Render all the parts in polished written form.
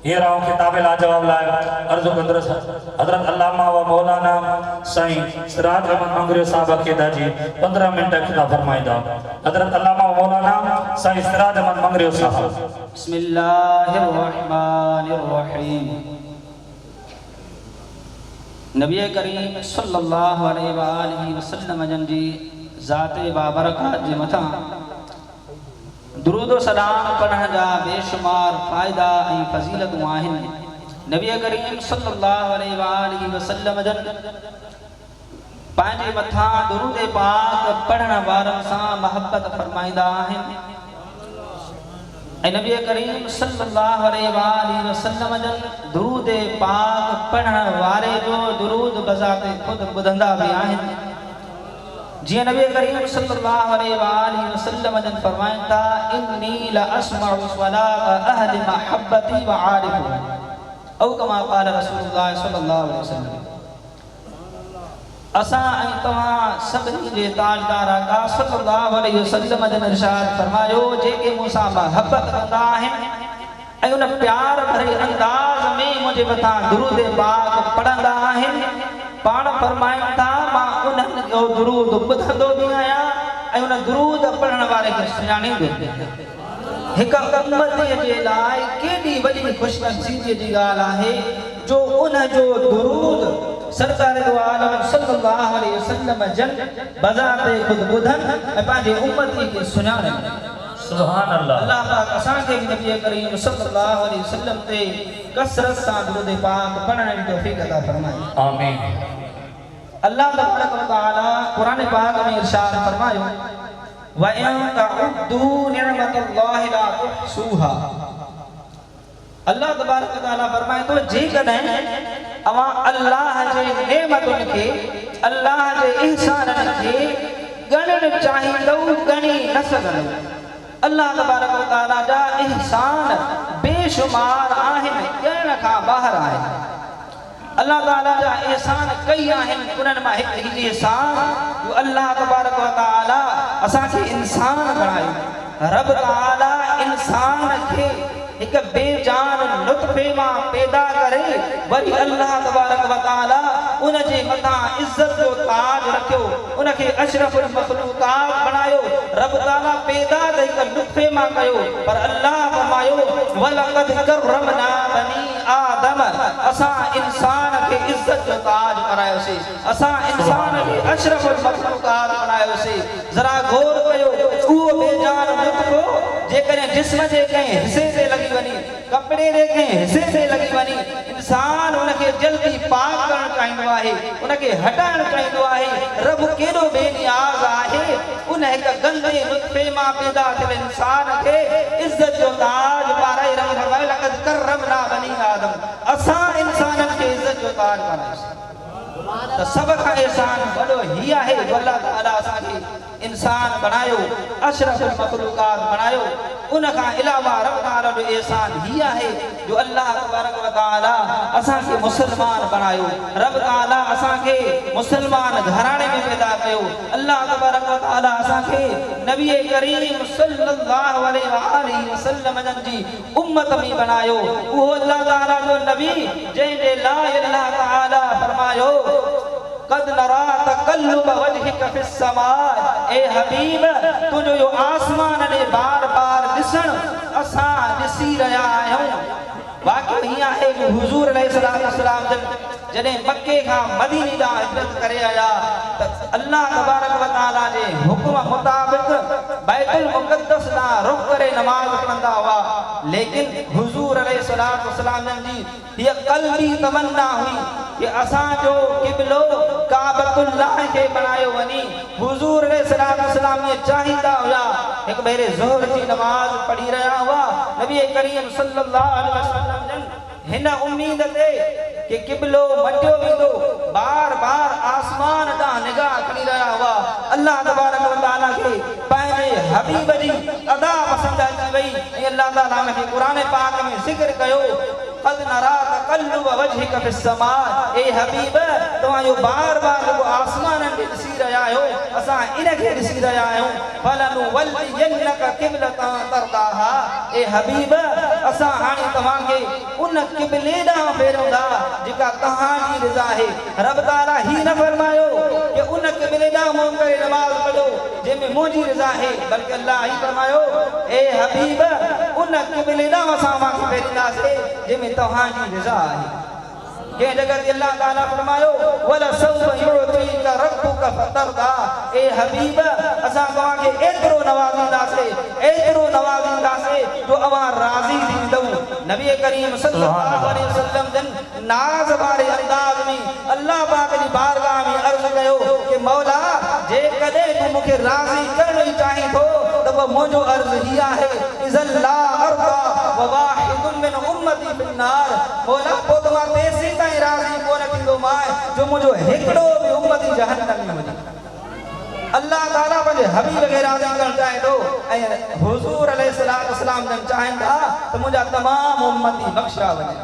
ये राव खिताब लाजवाब लाए अर्ज़ कंदर हजरत अल्लामा व मौलाना साईं सिराज अहमद मंगरे साहब अकेदा जी 15 मिनट खिताब फरमाइंदा। हजरत अल्लामा व मौलाना साईं सिराज अहमद मंगरे साहब। बिस्मिल्लाहिर्रहमानिर्रहीम। नबी करीम सल्लल्लाहु अलैहि वसल्लम जन जी ज़ाते बाबरकत जे मथा दुरूद सलाम पढ़ण जा बेशुमार फ़ाइदा ऐं फ़ज़ीलतूं आहिनि। नबी करीम सल्लल्लाहु अलैहि वसल्लम जन पंहिंजे मथां दुरूद पाक पढ़ण वारनि सां महबत फरमाईंदा आहिनि ऐं नबी करीम सल्लल्लाहु अलैहि वसल्लम जन दुरूद पाक पढ़ण वारे जो दुरूद बज़ाते ख़ुद ॿुधंदा बि आहिनि। जी नबी करीम सल्लल्लाहु अलैहि वसल्लम जन फरमाइनि था इन्नी ला अस्मउ सलात अहल महब्बती व आरिफू औ कमा क़ाल रसूलुल्लाह सल्लल्लाहु अलैहि वसल्लम। असां ऐं तव्हां सभिनी जे ताजदार आका सल्लल्लाहु अलैहि वसल्लम जन इरशाद फरमायो जेके मूंसां महबत कंदा आहिनि ऐं उन प्यार भरे अंदाज़ में मुंहिंजे मथां दुरूद पाक पढ़ंदा आहिनि पाण फरमाइनि था मां उन्हनि जो दुरूद ॿुधंदो बि आहियां ऐं उन दुरूद पढ़ण वारे खे सुञाणींदो। हिकु उम्मतीअ जे लाइ केॾी वॾी ख़ुशनसीबीअ जी ॻाल्हि आहे जो उन जो दुरूद सरकार दो आलम सल्लल्लाहु अलैहि वसल्लम जन बज़ाते ख़ुद ॿुधनि ऐं पंहिंजे उम्मती खे सुञाणनि। सुभान अल्लाह। अल्लाह पाक असांखे बि नबी करीम सल्लल्लाहु अलैहि वसल्लम ते कसरत सां दुरूद पाक पढ़ण जी तौफ़ीक़ अता फरमाए। आमीन। अल्लाह तबारक व तआला कुरान पाक में इरशाद फरमायो व इन तउद्दू निअमतल्लाहि ला तुहसूहा। अल्लाह तबारक व तआला फरमाए तो जेकॾहिं अवां अल्लाह जे नेमतुनि खे अल्लाह जे इहसाननि खे ॻणण चाहींदो ॻणी न सघंदो। अल्लाह तबारक व तआला जा इहसान बेशुमार आहिनि ॻणण खां ॿाहिरि आहिनि। अल्लाह ताला जा एहसान कई आहिनि उन्हनि मां हिकु ही एहसान जो अल्लाह तबारक व तआला असांखे इंसान बणायो। रब ताला इंसान खे हिकु बेजान लुत्फ़े मां पैदा करे वरी अल्लाह तबारक व तआला उन जे मथां इज़्ज़त जो ताज रखियो उनखे अशरफुल मखलूकात बणायो। रब ताला पैदा त हिकु लुत्फ़े मां कयो पर अल्लाह फरमायो वलक़द करमना बनी आदम असां इंसान खे इज़्ज़त जो ताज करायोसीं असां इंसान खे अशरफुल मखलूकात बनायोसीं। ज़रा गौर कयो उहो बेजान लुत्फ़ो जेकॾहिं जिस्म जे कंहिं हिसे ते लॻी वञे कपिड़े जे कंहिं हिसे ते लॻी वञे इंसान उनखे जल्दी पाक करणु चाहींदो आहे उनखे हटाइणु चाहींदो आहे। रब केॾो बेनियाज़ आहे उन हिकु गंदे लुत्फ़े मां पैदा थियल इंसान खे इज़्ज़त जो ताज पाराए रखियो। वलक़द करमना बनी आदम असां इंसाननि खे इज़्ज़त जो ताज पारायोसीं। त सभ खां एहसान वॾो ही आहे जो अल्लाह ताला असांखे इंसान बणायो अशरफुल मखलूकात बणायो। उन खां अलावा रब ताला जो एहसान ही आहे जो अल्लाह तबारक व तआला असांखे मुस्लमान बणायो। रब ताला असांखे मुस्लमान घराणे में पैदा कयो। अल्लाह तबारक व तआला असांखे नबी करीम सल्लल्लाहु अलैहि वसल्लम जी उम्मत में बणायो। उहो अल्लाह ताला जो नबी जंहिंजे लाइ अल्लाह ताला फरमायो कद नरा तकल्लुब वजहिक फिस समा ए हबीब तुझो यो आसमान ने बार-बार दिसण असां ॾिसी रहिया आहियूं। वाक़ई हीअं आहे जो हुज़ूर अलैहिस्सलाम जॾहिं मके खां मदीने ॾांहुं हिजरत करे आया त अल्लाह तबारक व तआला जे हुक्म मुताबिक़ बैतुल मुक़द्दस ॾांहुं रुख़ करे नमाज़ पढ़ंदा हुआ। लेकिन हुज़ूर अलैहिस्सलाम जी हीअ क़ल्बी तमन्ना हुई कि असांजो क़िबलो काबतुल्लाह खे बणायो वञे। हुज़ूर अलैहिस्सलाम ये चाहींदा हुआ हिकु भेरे ज़ोहर जी नमाज़ पढ़ी रहिया हुआ नबी करीम सल्लल्लाहु अलैहि वसल्लम जन हिन उम्मीद ते कि क़िबलो मटियो वेंदो बार-बार आसमान ॾांहुं निगाह खणी रहिया हुआ। अल्लाह तबारक व तआला खे पंहिंजे हबीब जी अदा पसंदि अची वई ऐं अल्लाह ताला हुनखे क़ुरान पाक में ज़िक्र कयो कद नरा तक़ल्लुब वजहिक फिस्समा, ए हबीब तव्हां जो बार-बार जेको आसमाननि खे ॾिसी रहिया आहियो, असां इनखे ॾिसी रहिया आहियूं। फलनुवल्लियन्नक क़िबलतन तरदाहा, ए हबीब असां हाणे तव्हांखे उन क़िबले ॾांहुं फेरियूं था जेका तव्हांजी रिज़ा आहे। रब ताला ही न फरमायो कि उन क़िबले ॾांहुं मुंहुं करे नमाज़ पढ़ो जंहिंमें मुंहिंजी रिज़ा आहे, बल्कि अल्लाह ही फरमायो ए हबीब उन क़िबले ॾांहुं असां तव्हांखे फेरींदासीं जंहिंमें तव्हांजी रिज़ा आहे। के जगह ते अल्लाह ताला फरमायो वला सौफ युतीका रब्बुका फतरदा, ए हबीब असां तव्हांखे एतिरो नवाज़ींदासीं जो अवां राज़ी थींदव। नबी करीम सल्लल्लाहु अलैहि वसल्लम जन नाज़ वारे अंदाज़ में अल्लाह पाक जी बारगाह में अर्ज़ कयो कि मौला जे कॾहिं तूं मूंखे राज़ी करण ई चाहीं थो त मुंहिंजो अर्ज़ ही आहे इज़ल्ला अर्दा व वाहिदुन मिन उम्मती फिन्नार, मौला पोइ त मां तेसीं ताईं राज़ी कोन थींदो मां जो मुंहिंजो हिकिड़ो बि उम्मती जहन्नम में वञे। अल्लाह ताला पंहिंजे हबीब खे राज़ी करणु चाहे थो ऐं हुज़ूर अलैहिस्सलातु वस्सलाम जन चाहिनि था त मुंहिंजा तमामु उम्मती बख़्शिया वञे।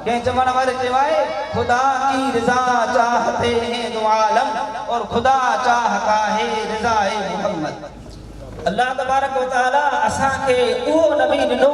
कंहिं चवण वारे चयो आहे खुदा की रिज़ा चाहते हैं दो आलम और खुदा चाहता है रिज़ाए मुहम्मद। अल्लाह तबारक व तआला असांखे उहो नबी ॾिनो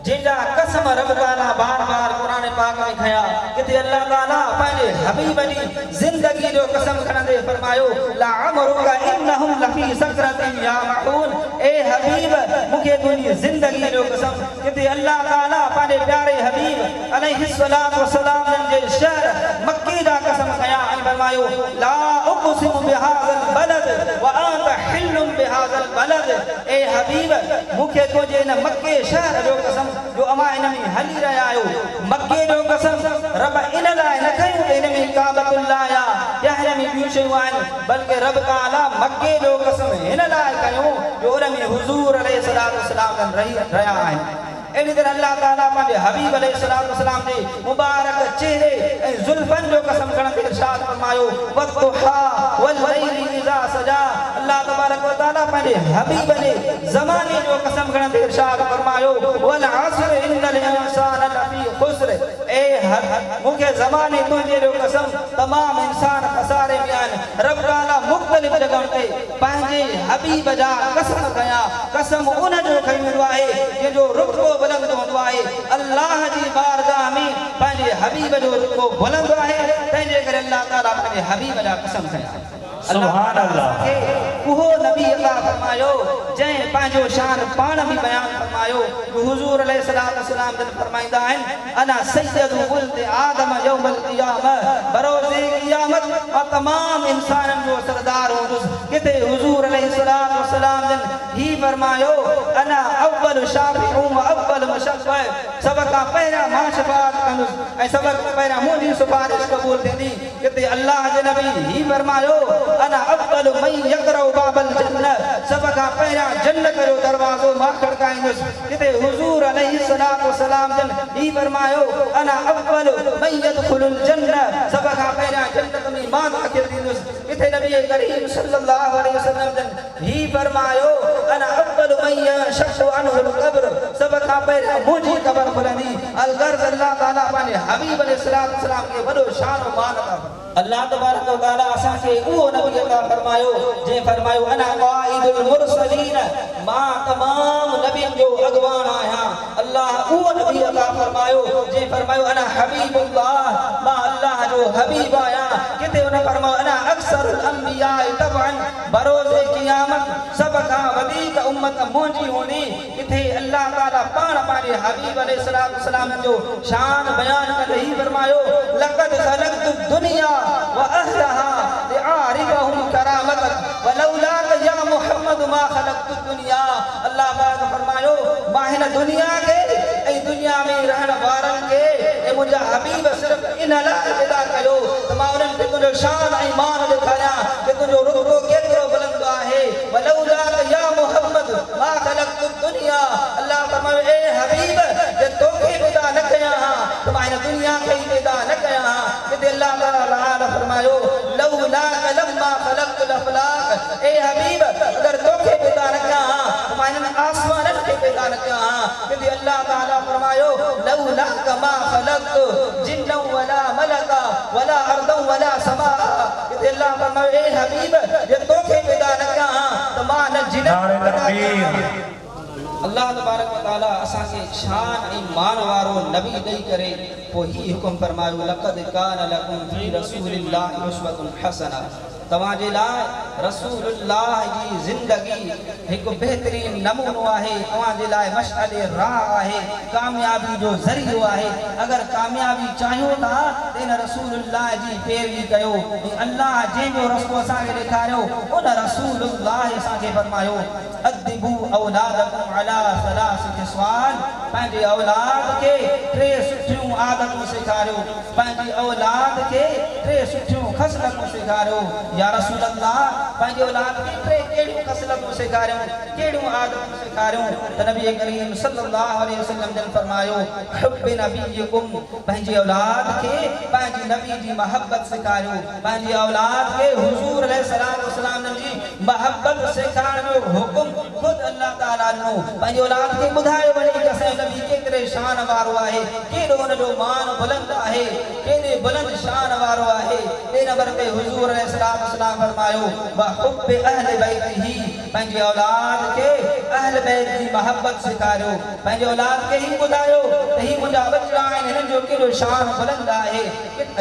जंहिंजा कसम रब ताला बार-बार क़ुरान पाक में खया। किथे अल्लाह ताला पंहिंजे हबीब जी ज़िंदगी जो कसम खणंदे फरमायो ला अमरुका इन्नहुम लफी सकरतिन यामहून, ए हबीब मूंखे तुंहिंजी ज़िंदगी जो कसम। किथे अल्लाह ताला पंहिंजे प्यारे हबीब अलैहिस्सलातु वस्सलाम जे शहर मक्के जा कसम खया ऐं फरमायो ला उक़सिमु बिहाज़ल बलद व अंत हिल्लुम बिहाज़ल बलद, ए हबीब मूंखे तुंहिंजे इन मक्के शहर जो कसम जो अमा इन में हली रहिया आहियो। मक्के जो कसम रब इन लाइ न कयूं त इन में काबतुल्लाह या ॿाहिरि में ॿियूं शयूं आहिनि, बल्कि रब ताला मक्के जो कसम हिन लाइ कयूं जो उन में हुज़ूर अलैहिस्सलातु वस्सलाम रही रहिया आहिनि। अहिड़ी तरह अल्लाह ताला पंहिंजे हबीब अलैहिस्सलातु वस्सलाम जे मुबारक चेहरे ऐं ज़ुल्फ़नि जो कसम खणंदे इरशाद फरमायो वद्दुहा वल्लैलि इज़ा सजा, अल्लाह तबारक व तआला पंहिंजे हबीब जे ज़माने जो कसम खणंदे इरशाद फरमायो वल असर इन्नल इंसान लफी खुस्र, ए मूंखे ज़माने तुंहिंजे जो कसम तमाम इंसान खसारे में आहिनि। रब ताला मुख़्तलिफ़ जॻहुनि ते पंहिंजे हबीब जा कसम कया। कसम उन जो खई वेंदो आहे जंहिंजो रुतबो बुलंद हूंदो आहे। अल्लाह जी बारगाह में पंहिंजे हबीब जो रुतबो बुलंद आहे, तंहिंजे करे अल्लाह ताला पंहिंजे हबीब जा कसम कया। सुभान अल्लाह। उहो नबी अता फरमायो जंहिं पंहिंजो शान पाण बि बयान फरमायो। हुज़ूर अलैहिस्सलातु वस्सलाम जन फरमाईंदा आहिनि अना सय्यदु वल्द आदम यौमल क़ियामह, बरोज़े क़ियामत मां तमाम इंसाननि जो सरदार हूंदुसि। किथे हुज़ूर अलैहिस्सलातु वस्सलाम जन ही फरमायो अना अव्वल शाफ़िउ व अव्वल मुशफ़्फ़अ, सभ खां पहिरियां मां शफ़ाअत कंदुसि ऐं सभ खां पहिरियां मुंहिंजी सिफ़ारिश क़बूल थींदी। किथे अल्लाह जे नबी ही फरमायो अना अव्वल मन यक़रउ बाबल जन्नत, सभ खां पहिरियां जन्नत जो दरवाज़ो मां खड़काईंदुसि। किथे हुज़ूर अलैहिस्सलातु वस्सलाम जन ही फरमायो अना अव्वल मन यदखुलुल जन्नत, सभ खां पहिरियां जन्नत में मां दाख़िल थींदुसि। किथे नबी करीम सल्लल्लाहु अलैहि वसल्लम जन ही फरमायो अना अव्वल मन यशक़ु अनहुल क़ब्र, सभ खां पहिरियां मुंहिंजी क़ब्र खुलंदी। अलगर्ज़ अल्लाह ताला पंहिंजे हबीब अलैहिस्सलातु वस्सलाम खे वॾो शान और मान अता अल्लाह तबारक व तआला असांखे उहो नबी अता फरमायो जंहिं फरमायो अना क़ाइदुल मुरसलीन, मां तमाम नबियुनि जो अॻवान आहियां। अल्लाह उहो नबी अता फरमायो जंहिं फरमायो अना हबीबुल्लाह, मां अल्लाह जो हबीब आहियां। किथे उन फरमायो अना अक्सरुल अंबिया तबअन, बरोज़े क़ियामत सभ खां वधीक उम्मत मुंहिंजी हूंदी। किथे अल्लाह ताला पाण पंहिंजे हबीब अलैहिस्सलातु वस्सलाम जो शान बयान कंदे ही फरमायो लक़द ख़लक़तु दुनिया व अहलहा लिआरिफहुम करामतक वलौलाक या मुहम्मद मा ख़लक़तु दुनिया, अल्लाह पाक फरमायो मां हिन दुनिया खे ऐं दुनिया में रहण वारनि खे ऐं मुंहिंजा हबीब सिर्फ़ इन लाइ पैदा कयो त मां उन्हनि खे तुंहिंजो शान ऐं मान ॾेखारियां कि तुंहिंजो रुतबो केतिरो बुलंद आहे। वलौलाक या मुहम्मद मा ख़लक़तु दुनिया, अल्लाह फरमायो ए हबीब जे तोखे पैदा न कया हां त मां हिन दुनिया खे पैदा न कया हां। किथे अल्लाह ताला फरमायो लौलाक लम्मा ख़लक़तुल अफ़लाक, ए हबीब अगर तोखे पैदा न कया हां त मां इन आसमाननि खे पैदा न कयो कि अल्लाह ताला फरमायो लौला कमा खलक़तु जिन्ना वला मलका वला अर्दन वला समा कि अल्लाह फरमायो ए हबीब ये तोखे पैदा न कया त मां न जिन अल्लाह तबारक व तआला असा के शान ए मान वारो नबी दई करे पोइ ही हुकुम फरमायो लक़द कान लकुम फी रसूलिल्लाहि उस्वतुन हसना तवाजे लाइ रसूलुल्लाह जी जिंदगी एक बेहतरीन नमूनो आहे तवाजे लाइ मशअले राह आहे कामयाबी जो ज़रियो आहे अगर कामयाबी चाहियो था तेन रसूलुल्लाह जी पैरवी कयो अल्लाह जो रस्तो असा के दिखारियो उन रसूलुल्लाह असा के फरमायो अदबू औलादकुम अला सलासति सवाल पंहिंजे औलाद के टे सुठियूं आदतूं सेखारियो पंहिंजी औलाद के टे सुठियूं खसलतूं सेखारियो या रसूल अल्लाह पंहिंजे औलाद के टे कहिड़ियूं खसलतूं सेखारियूं कहिड़ियूं आदतूं सेखारियूं त नबी करीम सल्लल्लाहु अलैहि वसल्लम जन फरमायो हुब्ब नबीकुम पंहिंजी औलाद के पंहिंजी नबी जी मोहब्बत सेखारियो पंहिंजी औलाद के हुजूर अलैहिस्सलाम जी मोहब्बत सेखारण जो हुकुम खुद अल्लाह ताला नो पंहिंजी औलाद के ॿुधायो वञे कि असां नबी केतिरे शान वारो आहे केॾो हुन जो मान बुलंद आहे केॾे बुलंद शान वारो आहे टे नंबर पे हुजूर अलैहिस्सलाम फरमायो व हुब्ब अहल बैतिही पंहिंजी औलाद के अहल बैत जी मोहब्बत सेखारियो पंहिंजी औलाद के ही ॿुधायो त ही मुंहिंजा बच्चा आहिनि हिननि जो केॾो शान बुलंद आहे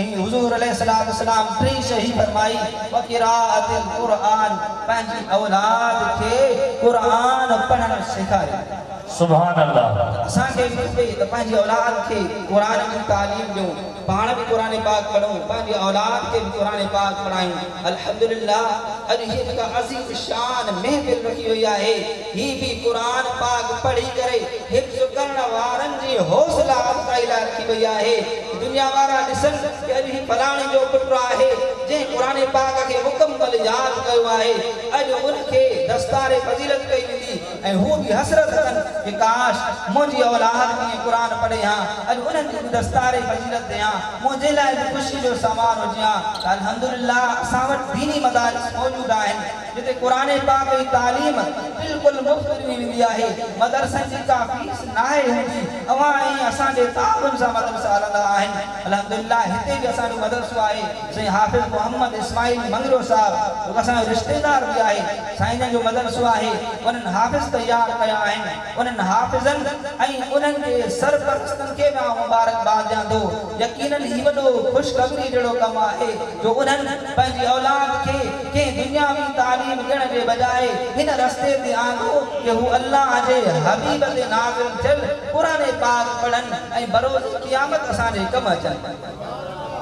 ऐं हुजूर अलैहिस्सलाम टी शइ फरमाई व क़िराअतुल क़ुरआन पंहिंजी औलाद के क़ुरआन पढ़ण सेखारियो सुभान अल्लाह असा के खपे त पंहिंजी औलाद के क़ुरान जी तालीम ॾियूं पाण भी क़ुरान पाक पढ़ूं पंहिंजी औलाद के भी क़ुरान पाक पढ़ायूं अल्हम्दुलिल्लाह अॼु हीअ जेका अज़ीज़ शान महफ़िल रखी हुई आहे ही भी क़ुरान पाक पढ़ी करे हिफ्ज़ करण वारनि जी हौसला अफ़ज़ाई लाइ रखी वई आहे दुनिया वारा ॾिसनि कि अॼु ही फलाणे जो पुटु आहे जंहिं क़ुरान पाक के मुकम्मल यादि कयो आहे अॼु उनखे दस्तारे फज़ीलत कई वेंदी ऐं हू भी हसरत कनि कि काश मुंहिंजी औलाद भी क़ुरान पढ़े अॼु उन्हनि खे दस्तारे फज़ीलत ॾियां मुंहिंजे लाइ भी ख़ुशी जो सामान हुजे अल्हम्दुलिल्लाह असां वटि दीनी मदारिस मौजूद आहिनि जिते क़ुरान पाक जी तालीम बिल्कुलु मुफ़्त ॾिनी वेंदी आहे मदरसनि जी का फीस नाहे हूंदी अवां ऐं असांजे ताउन सां मदरसा हलंदा आहिनि अल्हम्दुलिल्लाह हिते भी असांजो मदरसो आहे साईं हाफ़िज़ मोहम्मद इस्माइल मंगरो साहब जेको असांजो रिश्तेदार भी आहे साईं जो मदरसो आहे उन्हनि हाफ़िज़ तैयार कया आहिनि उन्हनि हाफ़िज़नि ऐं उन्हनि जे सरपरस्तनि खे मां मुबारकबाद ॾियां थो यकीनन ही वॾो ख़ुशख़बरी जहिड़ो कमु आहे जो उन्हनि पंहिंजी औलाद खे कंहिं दुनियावी तालीम ॾियण जे बजाए हिन रस्ते ते आंदो कि हू अल्लाह जे हबीब ते नाज़िल थियल क़ुरान पाक पढ़नि ऐं बरोज़ क़यामत असांजे कमु अचनि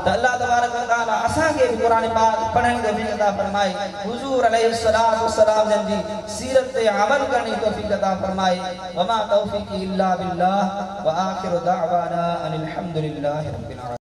त अल्लाह तबारक व तआला असां खे क़ुरान पाक पढ़ण जी तौफ़ीक़ अता फरमाए हुजूर अलैहिस्सलाम जन जी सीरत ते अमल करण जी तौफ़ीक़ अता फरमाए व मा तौफ़ीक़ी इल्ला बिल्लाह व आखिरु दाअवाना अनिल हम्दुलिल्लाहि रब्बिल आलमीन।